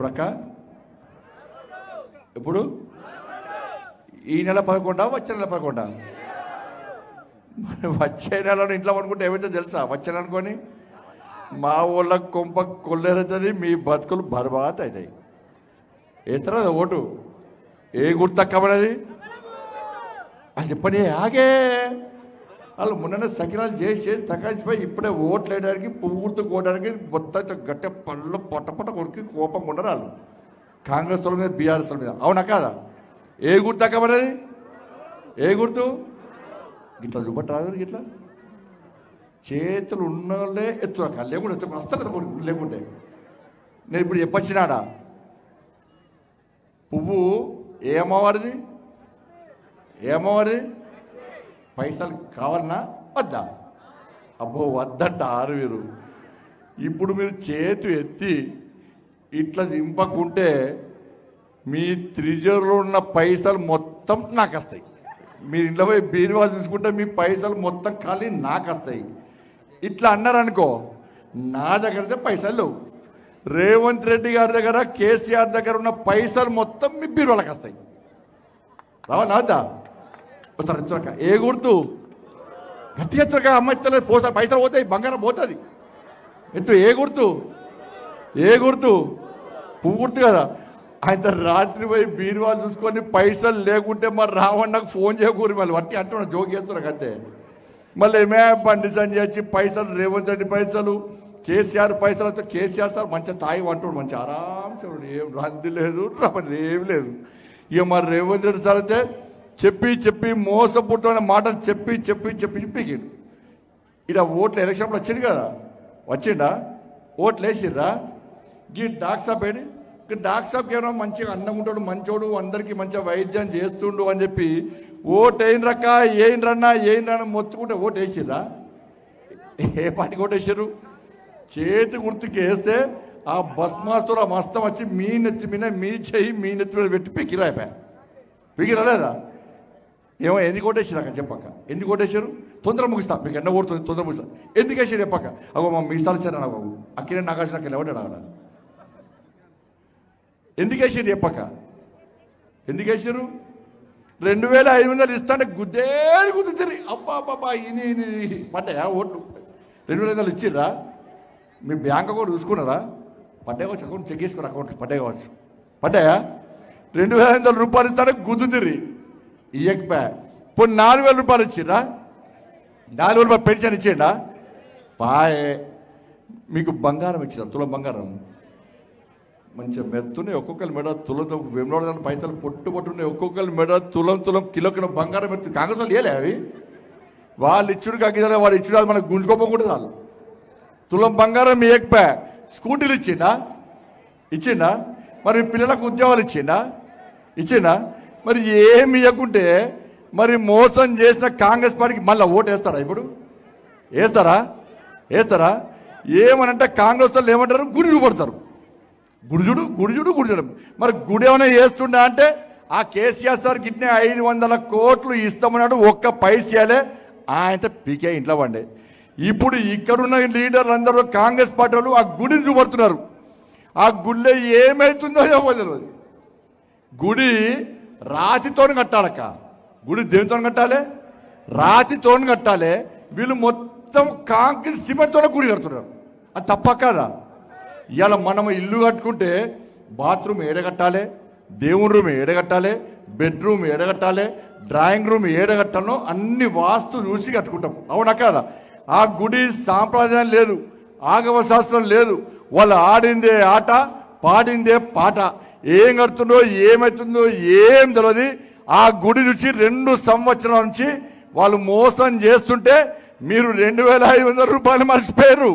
ప్రక్క ఇప్పుడు ఈ నెల 11 వచ్చే నెల 11 వచ్చే నెలలో ఇంట్లో అనుకుంటే ఏమైతే తెలుసా? వచ్చే అనుకొని మా ఊళ్ళ కొంప కొల్లేరుతుంది, మీ బతుకులు బర్బాద్ అవుతాయి. ఎత్తరా ఓటు ఏ గుర్తక్కబడది అని చెప్పని ఆగే వాళ్ళు మొన్న సకినాలు చేసి తగ్గించిపోయి ఇప్పుడే ఓట్లు వేయడానికి పువ్వుతో కోయడానికి మొత్తం గట్టె పళ్ళు పొట్ట కొరికి కోపం ఉండరు వాళ్ళు కాంగ్రెస్ వాళ్ళ మీద, బీఆర్ఎస్ మీద. అవునా కాదా? ఏ గుర్తు తగ్గబడేది? ఏ గుర్తు? ఇట్లా చూపట్రాదు, ఇట్లా చేతులు ఉన్నోళ్ళే ఎత్తురక లేకుంటే ఎత్తు వస్తారు. లేకుంటే నేను ఇప్పుడు చెప్పొచ్చినాడా పువ్వు ఏమవారిది? ఏమవారిది? పైసలు కావాలన్నా వద్దా? అబ్బో వద్దంట ఆరు. ఇప్పుడు మీరు చేతి ఎత్తి ఇట్లా దింపకుంటే మీ త్రిజర్లో ఉన్న పైసలు మొత్తం నాకు వస్తాయి. మీరు ఇంట్లో పోయి బీరువా చూసుకుంటే మీ పైసలు మొత్తం ఖాళీ నాకు వస్తాయి. ఇట్లా అన్నారనుకో, నా దగ్గర అయితే పైసలు లేవు. రేవంత్ రెడ్డి గారి దగ్గర, కేసీఆర్ దగ్గర ఉన్న పైసలు మొత్తం మీ బీరువాలకు వస్తాయి. రావాలి వద్దా? వస్తారు ఎత్తురక. ఏ గుర్తు? గట్టి ఎత్తురక. అమ్మాయి పోతా పైసలు పోతాయి, బంగారం పోతుంది. ఎత్తు. ఏ గుర్తు? ఏ గుర్తు? పువ్వు గుర్తు కదా. ఆయన రాత్రి పోయి బీరువాలు చూసుకొని పైసలు లేకుంటే మరి రావణ్ణకు ఫోన్ చేయకూరి మళ్ళీ వట్టి అంటున్నా, జోకి చేస్తున్నా అంతే. మళ్ళీ ఏమే బండి సంజయ్ వచ్చి పైసలు, రేవంత్ రెడ్డి పైసలు, కేసీఆర్ పైసలు అయితే కేసీఆర్ సార్ మంచిగా తాగి అంటున్నాడు, మంచి ఆరాంసే, ఏం రంది లేదు, ఏం లేదు. ఇక మరి రేవంత్ రెడ్డి సార్ అయితే చెప్పి మోసపుట్టమైన మాటలు చెప్పి పీకిండు. ఇలా ఓట్లు ఎలక్షన్లో వచ్చిండు కదా, వచ్చిండా? ఓట్లు వేసిర్రా? ఈ డాక్ సాబ్ ఏడి? డాక్ సాబ్కి ఏమన్నా మంచిగా అందంగా ఉంటాడు, మంచోడు, అందరికీ మంచిగా వైద్యం చేస్తుండు అని చెప్పి ఓటు అయినరక్క, ఏంద్రన్నా మొత్తుకుంటే ఓటు వేసిర్రా? ఏ పార్టీకి ఓటు వేసారు? చేతి గుర్తుకి వేస్తే ఆ బస్ మాస్టర్ ఆ మస్తం వచ్చి మీ నెత్తి మీద, మీ చెయ్యి మీ నెత్తి మీద పెట్టి పీకిరా లేదా? ఏమో ఎందుకు ఓటేసారు చెప్పక్క? ఎందుకు ఓటేశారు? తొందర ముగిస్తా, మీకు ఎన్న ఓడుతుంది, తొందర ముగిస్తా. ఎందుకు వేసారు చెప్పక్క? అగో మా మిగతాలు వచ్చారు బాబు, అక్కడే నాగార్జున ఎవడాడు అక్కడ? ఎందుకు వేసారు చెప్పక్క? ఎందుకు వేసారు? 2500 ఇస్తాంటే గుద్దుతుంది. అబ్బా ఇని పడ్డాయా ఓట్లు? 2500 ఇచ్చిర్రా? మీ బ్యాంక్ అకౌంట్ చూసుకున్నారా? పడ్డాయి కావచ్చు, అకౌంట్ చెక్ చేసుకుని అకౌంట్ పడ్డాయి కావచ్చు. పడ్డాయా? 2500 రూపాయలు ఇస్తాడే గుద్దుతిరి. ఇయ్యకపోయా. ఇప్పుడు 4000 రూపాయలు ఇచ్చిర్రా? 4000 రూపాయలు పెన్షన్ ఇచ్చిండా? పాయే. మీకు బంగారం ఇచ్చిన, తులం బంగారం మంచిగా మెత్తున్నాయి. ఒక్కొక్కరు మెడ తులంతో వెంబడ పైసలు పొట్టున్నాయి. ఒక్కొక్కరు మెడ తులం కిలో బంగారం పెడుతుంది. కాంగ్రెస్ వాళ్ళు ఇవ్వలే అవి. వాళ్ళు ఇచ్చుడు కాకిదా, వాడు ఇచ్చుడు మనకు గుంజుకోపం కూడా వాళ్ళు. తులం బంగారం ఇవ్వకపోయా. స్కూటీలు ఇచ్చిండా? మరి పిల్లలకు ఉద్యోగాలు ఇచ్చిండా? మరి ఏమి ఇవ్వకుంటే మరి మోసం చేసిన కాంగ్రెస్ పార్టీకి మళ్ళీ ఓటు వేస్తారా? ఇప్పుడు వేస్తారా? ఏమనంటే కాంగ్రెస్ వాళ్ళు ఏమంటారు? గుడి చూపడతారు. గుడిజుడు. మరి గుడి ఏమైనా చేస్తుండే అంటే ఆ కేసీఆర్ సార్కి ఇట్నే 500 కోట్లు ఇస్తామన్నాడు, ఒక్క పైసలే ఆయనతో పీకే ఇంట్లో వండే. ఇప్పుడు ఇక్కడున్న లీడర్లు అందరూ కాంగ్రెస్ పార్టీ వాళ్ళు ఆ గుడిని చూపడుతున్నారు. ఆ గుడిలో ఏమవుతుందో తెలియదు. గుడి రాతితో కట్టాలక్క. గుడి దేనితో కట్టాలి? రాతితో కట్టాలి. వీళ్ళు మొత్తం కాంక్రీట్ సిమెంట్తో గుడి కడుతున్నారు. అది తప్ప కాదా? ఇవాళ మనం ఇల్లు కట్టుకుంటే బాత్రూమ్ ఏడగట్టాలి, దేవుని రూమ్ ఏడగట్టాలి, బెడ్రూమ్ ఏడగట్టాలి, డ్రాయింగ్ రూమ్ ఏడగట్టాలో అన్ని వాస్తు చూసి కట్టుకుంటాం. అవునా కాదా? ఆ గుడి సాంప్రదాయం లేదు, ఆగమ శాస్త్రం లేదు. వాళ్ళు ఆడిందే ఆట, పాడిందే పాట. ఏం కడుతుందో ఏమవుతుందో ఏం తెలియదు. ఆ గుడి నుంచి 2 సంవత్సరాల నుంచి వాళ్ళు మోసం చేస్తుంటే మీరు 2500 రూపాయలు మర్చిపోయారు,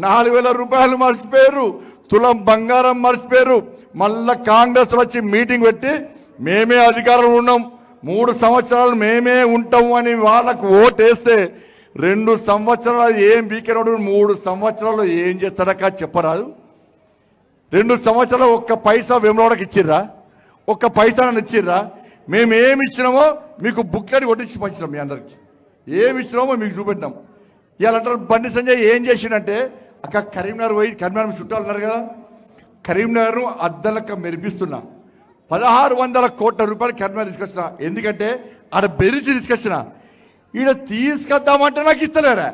4000 రూపాయలు మర్చిపోయారు, తులం బంగారం మర్చిపోయారు. మళ్ళా కాంగ్రెస్ వచ్చి మీటింగ్ పెట్టి మేమే అధికారంలో ఉన్నాం, 3 సంవత్సరాలు మేమే ఉంటాము అని వాళ్ళకు ఓటేస్తే 2 సంవత్సరాలు ఏం బీకేనాడు? 3 సంవత్సరాలు ఏం చేస్తాడక చెప్పరాదు? 2 సంవత్సరాలు ఒక్క పైసా వేములవాడకి ఇచ్చిర్రా? ఒక్క పైసా ఇచ్చిర్రా? మేమేమి ఇచ్చినామో మీకు బుక్లెట్ కొట్టించి పంచినాం. మీ అందరికి ఏమి ఇచ్చినామో మీకు చూపెట్టినాం. ఇవాళ బండి సంజయ్ ఏం చేసిండంటే, అక్క కరీంనగర్ పోయి, కరీంనగర్ చుట్టాలు ఉన్నారు కదా, కరీంనగర్ను అద్దలక మెరిపిస్తున్నా. 1600 కోట్ల రూపాయలు కరీంనగర్ తీసుకొచ్చిన. ఎందుకంటే ఆడ బెరిచి తీసుకొచ్చిన. ఈడ తీసుకొద్దామంటే నాకు ఇస్తలేరా,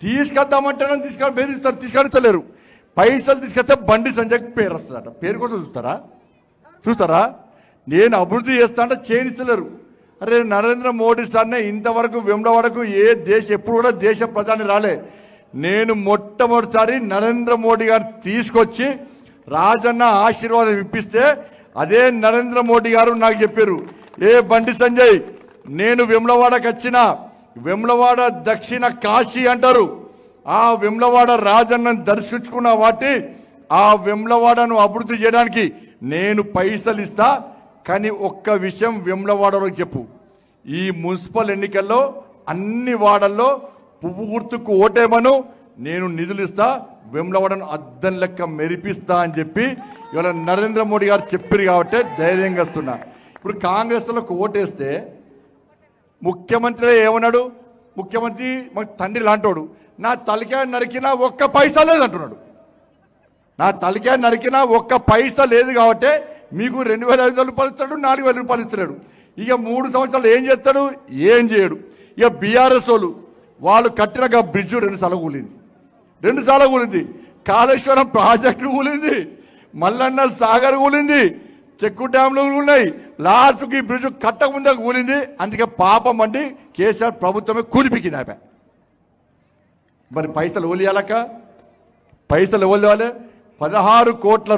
తీసుకొద్దామంటే తీసుకొని బెదిరిస్తారు, తీసుకొస్తలేరు. పైసలు తీసుకొస్తే బండి సంజయ్ పేరు వస్తుందట. పేరు కోసం చూస్తారా? నేను అభివృద్ధి చేస్తా అంటే చేయనిస్తలేరు. అరే నరేంద్ర మోడీ సార్నే ఇంతవరకు వెంబడవరకు ఎప్పుడు కూడా దేశ ప్రధాని రాలే. నేను మొట్టమొదటిసారి నరేంద్ర మోడీ గారు తీసుకొచ్చి రాజన్న ఆశీర్వాదం ఇప్పిస్తే అదే నరేంద్ర మోడీ గారు నాకు చెప్పారు, ఏ బండి సంజయ్ నేను వెమ్లవాడకు వచ్చిన, వెమ్లవాడ దక్షిణ కాశీ అంటారు, ఆ వెమ్లవాడ రాజన్నను దర్శించుకున్న వాటి ఆ వెమ్లవాడను అభివృద్ధి చేయడానికి నేను పైసలు ఇస్తా. కానీ ఒక్క విషయం వెమ్లవాడలో చెప్పు, ఈ మున్సిపల్ ఎన్నికల్లో అన్ని వాడల్లో పువ్వు గుర్తుకు ఓటేమను, నేను నిధులు ఇస్తా, వెమ్లవాడను అద్దం లెక్క మెరిపిస్తా అని చెప్పి ఇవాళ నరేంద్ర మోడీ గారు చెప్పారు కాబట్టి ధైర్యంగా వస్తున్నా. ఇప్పుడు కాంగ్రెస్లకు ఓటేస్తే ముఖ్యమంత్రి ఏమన్నాడు, ముఖ్యమంత్రి మాకు తండ్రి లాంటోడు, నా తలకాయ నరికినా ఒక్క పైసా లేదు అంటున్నాడు. నా తలకాయ నరికినా ఒక్క పైసా లేదు కాబట్టి మీకు 2500 రూపాయలు ఇస్తాడు, 4000 రూపాయలు ఇస్తున్నాడు. ఇక 3 సంవత్సరాలు ఏం చేస్తాడు, ఏం చేయడు. ఇక బీఆర్ఎస్ వాళ్ళు కట్టిన బ్రిడ్జు 2 సార్లు కూలింది, కాళేశ్వరం ప్రాజెక్టు కూలింది, మల్లన్న సాగర్ కూలింది, చెక్కు డ్యాంలు ఉన్నాయి, లాస్ట్కి బ్రిడ్జ్ కట్టక ముందే కూలింది. అందుకే పాపం అండి కేసీఆర్ ప్రభుత్వమే కూలిపికింది. ఆపే మరి పైసలు ఓలియాలక, పైసలు ఇవ్వాలి. 16 కోట్ల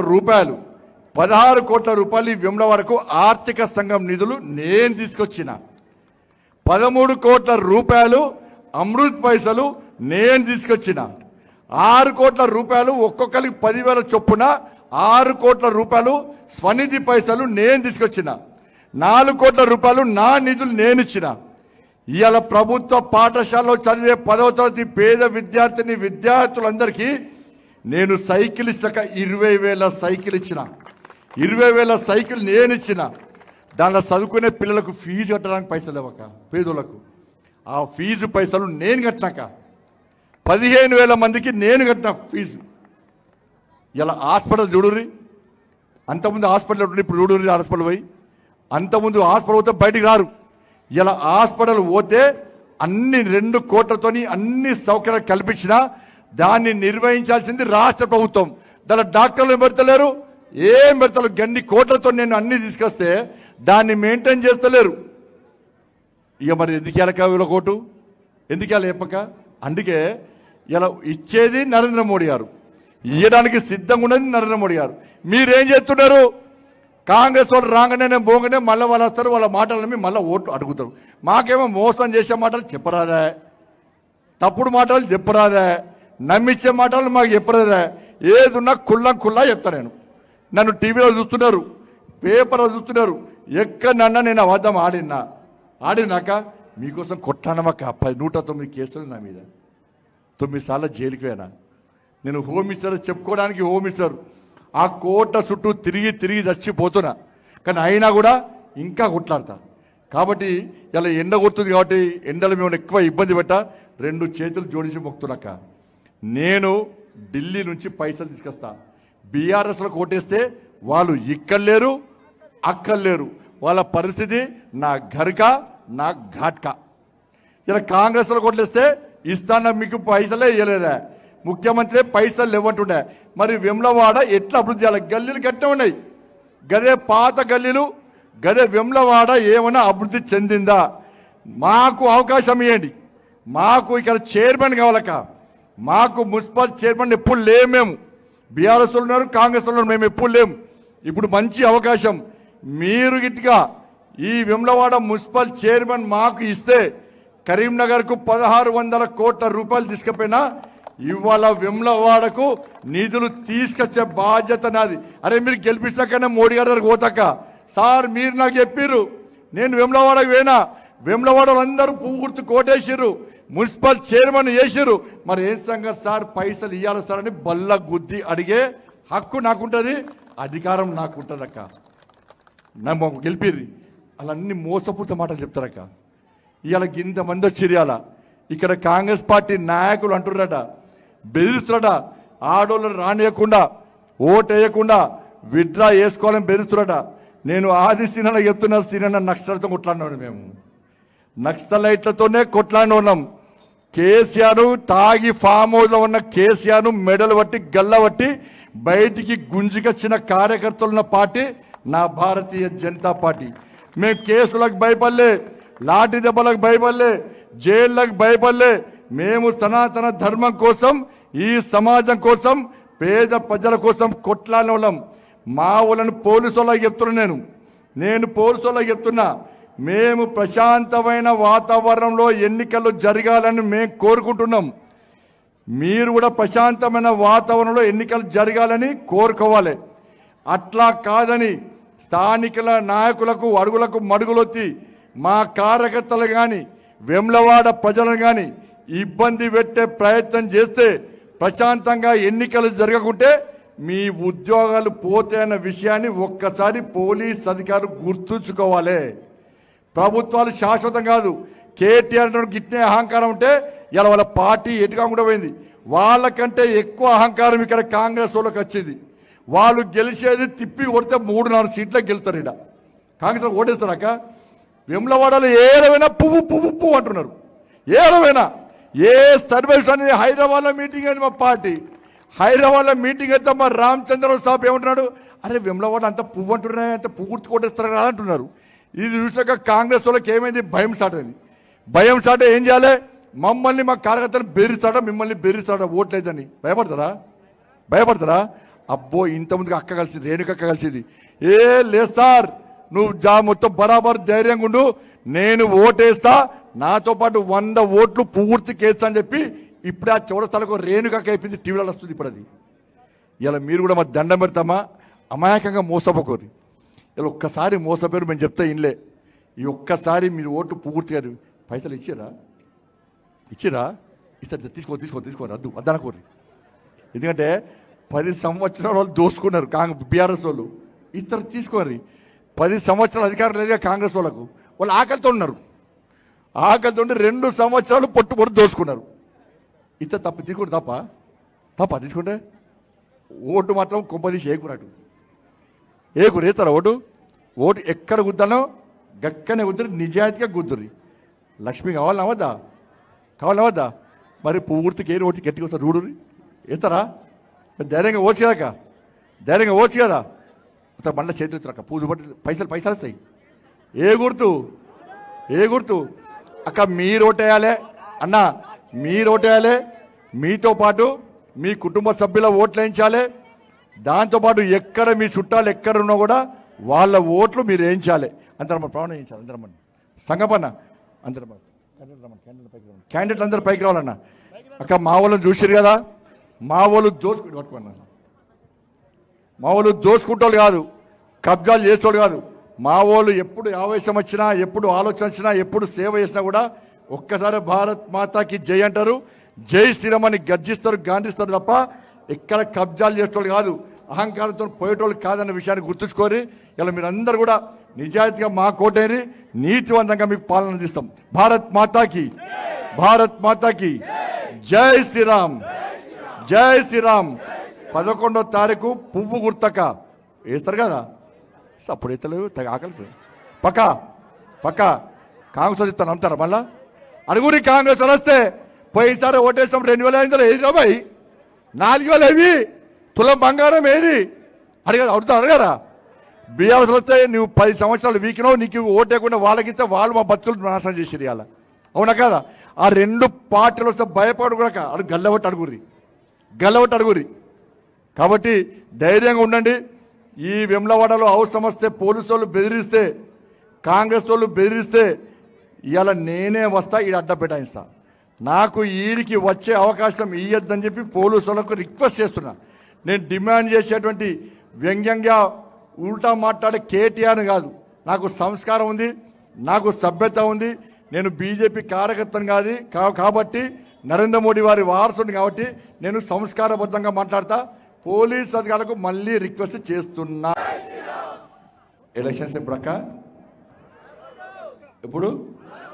రూపాయలు ఈ వెమ్లవాడకు ఆర్థిక సంఘం నిధులు నేను తీసుకొచ్చిన. 13 కోట్ల రూపాయలు అమృత్ పైసలు నేను తీసుకొచ్చిన. 6 కోట్ల రూపాయలు ఒక్కొక్కరికి 10,000 చొప్పున 6 కోట్ల రూపాయలు స్వనిధి పైసలు నేను తీసుకొచ్చిన. 4 కోట్ల రూపాయలు నా నిధులు నేను ఇచ్చిన. ఇవాళ ప్రభుత్వ పాఠశాలలో చదివే 10వ తరగతి పేద విద్యార్థులందరికీ నేను సైకిల్ ఇస్తాక 20,000 సైకిల్ ఇచ్చిన. 20,000 సైకిల్ నేను ఇచ్చిన. దానిలో చదువుకునే పిల్లలకు ఫీజు కట్టడానికి పైసలు ఇవ్వక పేదోళ్లకు ఆ ఫీజు పైసలు నేను కట్టినాక 15,000 మందికి నేను కట్టిన ఫీజు. ఇలా హాస్పిటల్ చూడుర్రి, అంతకుముందు హాస్పిటల్ ఉంటుంది, ఇప్పుడు చూడుర్రి హాస్పిటల్ పోయి. అంతకుముందు హాస్పిటల్ పోతే బయటికి రారు. ఇలా హాస్పిటల్ పోతే అన్ని 2 కోట్లతోని అన్ని సౌకర్యాలు కల్పించినా దాన్ని నిర్వహించాల్సింది రాష్ట్ర ప్రభుత్వం. దాని డాక్టర్లు పెడతలేరు, ఏం పెడతలేరు. గన్ని కోట్లతో నేను అన్ని తీసుకొస్తే దాన్ని మెయింటైన్ చేస్తలేరు. ఇక మరి ఎందుకు వెళ్ళక కోటు, ఎందుకు వెళ్ళ చెప్పక? అందుకే ఇలా ఇచ్చేది నరేంద్ర మోడీ గారు, ఇవ్వడానికి సిద్ధంగా ఉన్నది నరేంద్ర మోడీ గారు. మీరేం చేస్తున్నారు? కాంగ్రెస్ వాళ్ళు రాగానే పోగానే మళ్ళీ వాళ్ళు వస్తారు, వాళ్ళ మాటలని మళ్ళీ ఓట్లు అడుగుతారు. మాకేమో మోసం చేసే మాటలు చెప్పరాదా, తప్పుడు మాటలు చెప్పరాదా, నమ్మించే మాటలు మాకు చెప్పరాదా? ఏదున్నా కుల్లా చెప్తాను. నన్ను టీవీలో చూస్తున్నారు, పేపర్లో చూస్తున్నారు. ఎక్కడన్నా నేను అబద్ధం ఆడినాక మీకోసం కొట్టానమాక 109 కేసులు నా మీద, 9 సార్లు జైలుకి పోయినా. నేను హోమ్ మినిస్టర్ చెప్పుకోవడానికి హోమ్ మినిస్టర్ ఆ కోట చుట్టూ తిరిగి చచ్చిపోతున్నా. కానీ అయినా కూడా ఇంకా కొట్లాడతా. కాబట్టి ఇలా ఎండ కొడుతుంది కాబట్టి ఎండలు మేము ఎక్కువ ఇబ్బంది పెట్టా 2 చేతులు జోడించి మొక్కుతున్నాక. నేను ఢిల్లీ నుంచి పైసలు తీసుకొస్తా. బీఆర్ఎస్లో కోటేస్తే వాళ్ళు ఇక్కర్లేరు అక్కర్లేరు, వాళ్ళ పరిస్థితి నా ఘర్కా నా ఘాట్కా. ఇలా కాంగ్రెస్లో కొట్లేస్తే ఇస్తాన మీకు పైసలే ఇవ్వలేదా, ముఖ్యమంత్రి పైసలు లేవంటుండే. మరి వెమ్లవాడ ఎట్లా అభివృద్ధి చేయాలి? గల్లీలు గట్టే ఉన్నాయి, గదే పాత గల్లీలు, గదే వెమ్లవాడ ఏమైనా అభివృద్ధి చెందిందా? మాకు అవకాశం ఇవ్వండి. మాకు ఇక్కడ చైర్మన్ కావాలక, మాకు మున్సిపల్ చైర్మన్ ఎప్పుడు లేము. మేము బీఆర్ఎస్ ఉన్నారు, కాంగ్రెస్ ఉన్నారు, మేము ఎప్పుడు లేము. ఇప్పుడు మంచి అవకాశం. మీరు గిట్టిగా ఈ వెమ్లవాడ మున్సిపల్ చైర్మన్ మాకు ఇస్తే కరీంనగర్కు 1600 కోట్ల రూపాయలు తీసుకుపోయినా ఇవాళ వెమ్లవాడకు నిధులు తీసుకొచ్చే బాధ్యత నాది. అరే మీరు గెలిపించాకనే మోడీ గారి దగ్గరకు పోతాక, సార్ మీరు నాకు చెప్పారు, నేను వెమ్లవాడకు పోయినా, వెమ్లవాడ అందరూ పువ్వు గుర్తు కోటేసారు, మున్సిపల్ చైర్మన్ చేసారు. మరి ఏం సంగతి సార్, పైసలు ఇవ్వాలి సార్ అని బల్ల గుద్ది అడిగే హక్కు నాకుంటుంది, అధికారం నాకుంటుంది అక్క. నమ్మ గెలిపిర్రి అలా అన్ని మోసపూర్త మాటలు చెప్తారక్క. ఇవాళ ఇంతమంది వచ్చి ఇక్కడ కాంగ్రెస్ పార్టీ నాయకులు అంటున్నారట, బెదిరిస్తున్నారట, ఆడోళ్ళని రానియకుండా ఓటు వేయకుండా విత్డ్రా వేసుకోవాలని బెరుస్తున్నట. నేను ఆది సీనన్న చెప్తున్నా, సీనన్న నక్సలతో కొట్లాడినాడు. మేము నక్సలైట్లతోనే కొట్లాడి ఉన్నాం. కేసీఆర్ తాగి ఫామ్ హౌస్లో ఉన్న కేసీఆర్ మెడలు పట్టి గల్ల పట్టి బయటికి గుంజుకొచ్చిన కార్యకర్తలు ఉన్న పార్టీ నా భారతీయ జనతా పార్టీ. మేము కేసులకు భయపడలే, లాఠీ దెబ్బలకు భయపడలే, జైళ్ళకు భయపడలే. మేము సనాతన ధర్మం కోసం, ఈ సమాజం కోసం, పేద ప్రజల కోసం కొట్లాడిన వాళ్ళం. మా వాళ్ళని పోలీసు వాళ్ళకి చెప్తున్నా, నేను పోలీసు వాళ్ళకి చెప్తున్నా, మేము ప్రశాంతమైన వాతావరణంలో ఎన్నికలు జరగాలని మేము కోరుకుంటున్నాం. మీరు కూడా ప్రశాంతమైన వాతావరణంలో ఎన్నికలు జరగాలని కోరుకోవాలి. అట్లా కాదని స్థానికుల నాయకులకు అడుగులకు మడుగులొత్తి మా కార్యకర్తలు కానీ వెమ్లవాడ ప్రజలను కానీ ఇబ్బంది పెట్టే ప్రయత్నం చేస్తే, ప్రశాంతంగా ఎన్నికలు జరగకుంటే మీ ఉద్యోగాలు పోతే అన్న విషయాన్ని ఒక్కసారి పోలీస్ అధికారులు గుర్తుంచుకోవాలి. ప్రభుత్వాలు శాశ్వతం కాదు. కేటీఆర్ గిట్నే అహంకారం ఉంటే ఇలా వాళ్ళ పార్టీ ఎటుగా కూడా పోయింది. వాళ్ళకంటే ఎక్కువ అహంకారం ఇక్కడ కాంగ్రెస్ వాళ్ళకి వచ్చింది. వాళ్ళు గెలిచేది తిప్పి కొడితే 3-4 సీట్లకు గెలుస్తారు. ఇక్కడ కాంగ్రెస్ ఓటేస్తారాక వెమ్లవాడలో ఏడవైనా పువ్వు పువ్వు పువ్వు అంటున్నారు. ఏడవైనా ఏ సర్వీస్ అనేది హైదరాబాద్లో మీటింగ్ అయింది మా పార్టీ. హైదరాబాద్లో మీటింగ్ అయితే మా రామచంద్రరావు సాబ్ ఏమంటున్నాడు, అరే వెమ్లవాడ అంత పువ్వు అంటున్నాయి, అంత పువ్వు కొట్టేస్తారు కదా అంటున్నారు. ఇది చూసినాక కాంగ్రెస్ వాళ్ళకి ఏమైంది, భయం స్టార్ట్ అయింది. భయం స్టార్ట్ ఏం చేయాలి, మమ్మల్ని మా కార్యకర్తలు బెదిరిస్తాడా, మిమ్మల్ని బెదిరిస్తాడా, ఓట్లేదని భయపడతారా? అబ్బో ఇంతమందికి అక్క కలిసింది, రేణుకక్క కలిసింది. ఏ లేదు సార్, నువ్వు మొత్తం బరాబర్ ధైర్యంగా ఉండు, నేను ఓటేస్తా, నాతో పాటు 100 ఓట్లు పూర్తి కేస్తా అని చెప్పి ఇప్పుడే ఆ చౌరస్థలకు రేణుకక్క అయిపోయింది, టీవీలో వస్తుంది. ఇప్పుడు అది ఇలా మీరు కూడా మా దండం పెడతామా, అమాయకంగా మోసపోకోరు. ఇలా ఒక్కసారి మోసపోయారు మేము చెప్తే ఇన్లే. ఈ ఒక్కసారి మీరు ఓట్లు పూర్తిగా పైసలు ఇచ్చిరా ఇస్తారు, తీసుకో రద్దు వద్దనకోరు. ఎందుకంటే 10 సంవత్సరాలు వాళ్ళు దోసుకున్నారు బీఆర్ఎస్ వాళ్ళు. ఇస్తారు తీసుకోరు. 10 సంవత్సరాలు అధికారం లేదుగా కాంగ్రెస్ వాళ్ళకు. వాళ్ళు ఆకలితో ఉన్నారు. ఆకలితో 2 సంవత్సరాలు పొట్టు దోసుకున్నారు. ఇస్తే తీసుకుంటే తప్ప తీసుకుంటే ఓటు మాత్రం కొంపదీసి ఏకురాటు వేస్తారా? ఓటు ఎక్కడ గుద్దానో గక్కనే గుద్దరు, నిజాయితీగా గుద్దురి. లక్ష్మి కావాలన్నా వద్దా? మరి పూర్తికి ఏరు ఓటు గట్టిగా వస్తారు రూడు వేస్తారా? ధైర్యంగా ఓచ్చు కదా అసలు మళ్ళీ చేతులు ఇస్తారక్క, పూజ పట్టి పైసలు వస్తాయి. ఏ గుర్తు అక్క మీరు ఓటేయాలి అన్న, మీరు ఓటేయాలి. మీతో పాటు మీ కుటుంబ సభ్యుల ఓట్లు వేయించాలి. దాంతోపాటు ఎక్కడ మీ చుట్టాలు ఎక్కడ ఉన్నా కూడా వాళ్ళ ఓట్లు మీరు వేయించాలి. అందరమ్మ ప్రాణం వేయించాలి. అందరమ్మ సంగపన్న అందరమ్మ క్యాండిడేట్లు అందరూ పైకి రావాలన్న. అక్క మా వాళ్ళని చూసారు కదా, మా వాళ్ళు దోసుకుంటోళ్ళు కాదు, కబ్జాలు చేసేవాళ్ళు కాదు. మా వాళ్ళు ఎప్పుడు ఆవేశం వచ్చినా, ఎప్పుడు ఆలోచన వచ్చినా, ఎప్పుడు సేవ చేసినా కూడా ఒక్కసారి భారత్ మాతాకి జై అంటారు, జై శ్రీరామ్ అని గర్జిస్తారు, గాంధిస్తారు తప్ప ఎక్కడ కబ్జాలు చేసేవాళ్ళు కాదు, అహంకారంతో పోయేటోళ్ళు కాదన్న విషయాన్ని గుర్తుంచుకోరి. ఇలా మీరందరూ కూడా నిజాయితీగా మా కోటేరి నీతివంతంగా మీకు పాలన అందిస్తాం. భారత్ మాతాకి జై శ్రీరామ్. 11వ తారీఖు పువ్వు గుర్తక వేస్తారు కదా, అప్పుడు ఎత్తలేవు ఆకలి పక్క కాంగ్రెస్ ఇస్తాను అంటారా? మళ్ళా అడుగురి కాంగ్రెస్ వస్తే పోయినసారి ఓటేస్తాం 2,500 ఏది రాబాయి, 4,000 అవి తులం బంగారం ఏది అడగరా? బీఆర్ఎస్ వస్తే నువ్వు 10 సంవత్సరాలు వీకినావు, నీకు ఓటేయకుండా వాళ్ళకిస్తే వాళ్ళు మా బతుకులు నాశనం చేసేది. అలా అవునా కదా? ఆ 2 పార్టీలు వస్తే భయపడక గల్లబట్టి అడుగురి. కాబట్టి ధైర్యంగా ఉండండి. ఈ వెమ్లవాడలో అవసరం వస్తే పోలీసు వాళ్ళు బెదిరిస్తే, కాంగ్రెస్ వాళ్ళు బెదిరిస్తే ఇవాళ నేనే వస్తా, ఈడ అడ్డ పెట్టాయిస్తా. నాకు ఈడికి వచ్చే అవకాశం ఇయ్యొద్దని చెప్పి పోలీసు వాళ్ళకు రిక్వెస్ట్ చేస్తున్నా. నేను డిమాండ్ చేసేటువంటి వ్యంగ్యంగా ఉల్టా మాట్లాడే కేటీఆర్ కాదు. నాకు సంస్కారం ఉంది, నాకు సభ్యత ఉంది. నేను బీజేపీ కార్యకర్తను కాదు కాబట్టి, నరేంద్ర మోడీ వారి వారసుని కాబట్టి నేను సంస్కారబద్ధంగా మాట్లాడతా. పోలీస్ అధికారులకు మళ్ళీ రిక్వెస్ట్ చేస్తున్నా. ఎలక్షన్స్ ఎప్పుడక్క? ఇప్పుడు